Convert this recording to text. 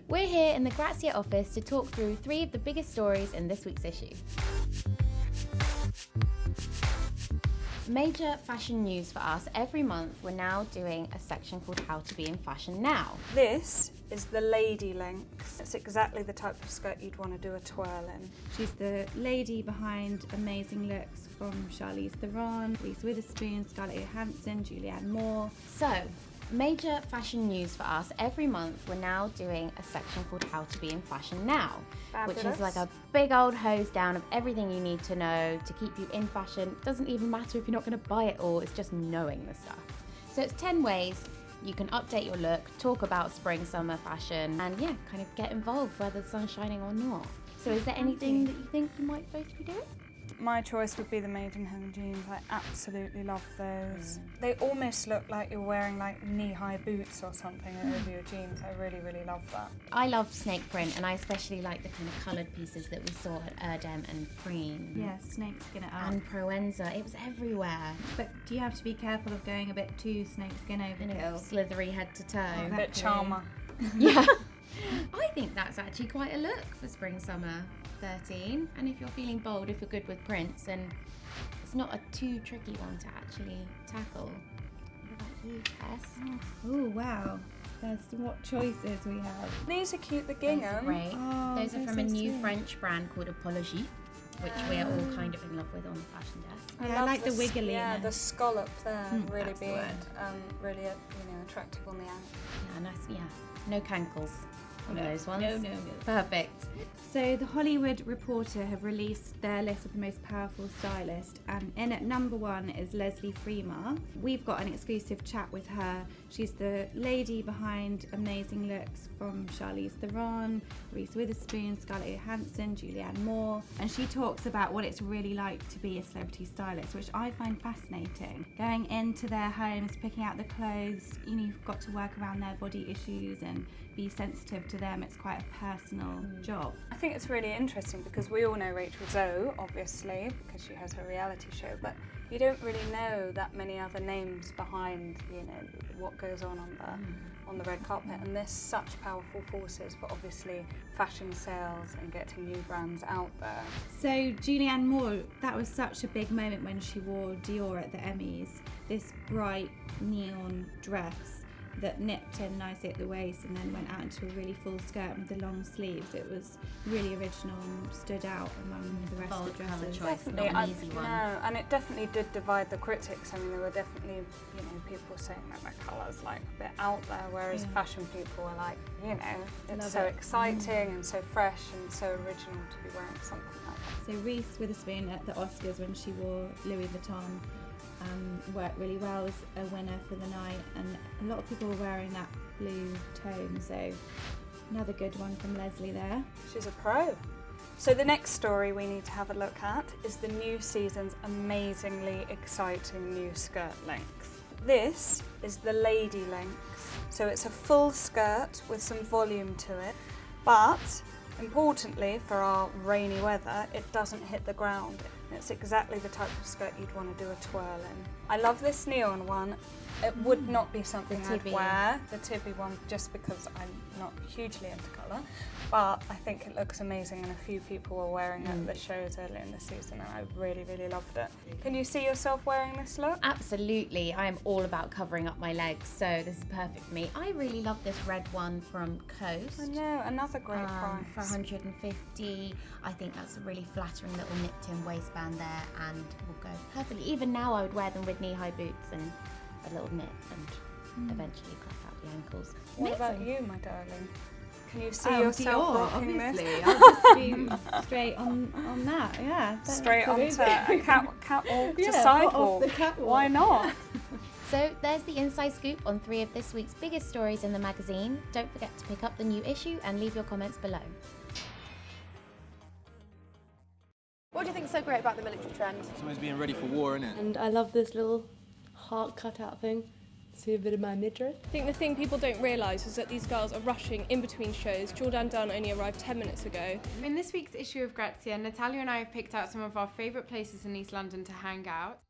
We're here in the Grazia office to talk through 3 of the biggest stories in this week's issue. Major fashion news for us. Every month we're now doing a section called How to Be in Fashion Now. This is the lady length. It's exactly the type of skirt you'd want to do a twirl in. She's the lady behind amazing looks from Charlize Theron, Reese Witherspoon, Scarlett Johansson, Julianne Moore. So, major fashion news for us. Every month we're now doing a section called How to Be in Fashion Now, Fabulous. which is like a big old hose down of everything you need to know to keep you in fashion. It doesn't even matter if you're not going to buy it all, it's just knowing the stuff. So it's 10 ways you can update your look, talk about spring, summer fashion, and yeah, kind of get involved whether the sun's shining or not. So is there anything that you think you might both be doing? My choice would be the Maidenhead jeans. I absolutely love those. They almost look like you're wearing like knee-high boots or something over your jeans. I really, really love that. I love snake print, and I especially like the kind of coloured pieces that we saw at Erdem and Preen. Yeah, snakeskin it up. And Proenza. It was everywhere. But do you have to be careful of going a bit too snakeskin overkill? Slithery head to toe. A bit charmer. Yeah. I think that's actually quite a look for spring summer 13, and if you're feeling bold, if you're good with prints, then it's not a too tricky one to actually tackle. What about you, Tess? Oh wow, there's what choices we have. These are cute, the Those gingham. are great. Oh, Those are they're from a so new sweet. French brand called Apologie, which we're all kind of in love with on the fashion desk. Yeah, I love like the wiggliness. Yeah, the scallop there, really that's the being word. really attractive on the eye. Yeah, nice. Yeah, no cankles on those ones. No. Perfect. So the Hollywood Reporter have released their list of the most powerful stylists, and in at number 1 is Leslie Fremar. We've got an exclusive chat with her. She's the lady behind amazing looks from Charlize Theron, Reese Witherspoon, Scarlett Johansson, Julianne Moore, and she talks about what it's really like to be a celebrity stylist, which I find fascinating. Going into their homes, picking out the clothes, you've got to work around their body issues and be sensitive to them. It's quite a personal job. I think it's really interesting because we all know Rachel Zoe, obviously, because she has her reality show, but you don't really know that many other names behind, what goes on the red carpet. And there's such powerful forces for obviously fashion sales and getting new brands out there. So Julianne Moore, that was such a big moment when she wore Dior at the Emmys. This bright neon dress that nipped in nicely at the waist and then went out into a really full skirt with the long sleeves. It was really original and stood out among the rest of the Bold colour dresses. choice, not an easy one. No, and it definitely did divide the critics. I mean, there were definitely, people saying that the colour's like a bit out there, whereas fashion people were like, it's Love so it. exciting and so fresh and so original to be wearing something like that. So Reese Witherspoon at the Oscars when she wore Louis Vuitton worked really well as a winner for the night, and a lot of people were wearing that blue tone, so another good one from Leslie there. She's a pro. So the next story we need to have a look at is the new season's amazingly exciting new skirt length. This is the lady length. So it's a full skirt with some volume to it, but importantly for our rainy weather, it doesn't hit the ground. It's exactly the type of skirt you'd want to do a twirl in. I love this neon one. It would not be something I'd Tibby. wear, the Tibby one, just because I'm not hugely into colour. But I think it looks amazing, and a few people were wearing it at the shows earlier in the season, and I really, really loved it. Can you see yourself wearing this look? Absolutely. I am all about covering up my legs, so this is perfect for me. I really love this red one from Coast. I know, another great price. For 150. I think that's a really flattering little nipped-in waistband there, and will go perfectly. Even now I would wear them with knee-high boots and a little knit, and eventually cut out the ankles. What about Amazing. you, my darling? Can you see yourself Dior, rocking obviously. this? I'll just be straight on that, yeah. Straight onto absolutely. a catwalk to Yeah, hot sidewalk. off the catwalk. Why not? So there's the inside scoop on 3 of this week's biggest stories in the magazine. Don't forget to pick up the new issue and leave your comments below. What do you think is so great about the military trend? It's always being ready for war, innit? And I love this little heart cutout thing. See a bit of my midriff. I think the thing people don't realise is that these girls are rushing in between shows. Jordan Dunn only arrived 10 minutes ago. In this week's issue of Grazia, Natalia and I have picked out some of our favourite places in East London to hang out.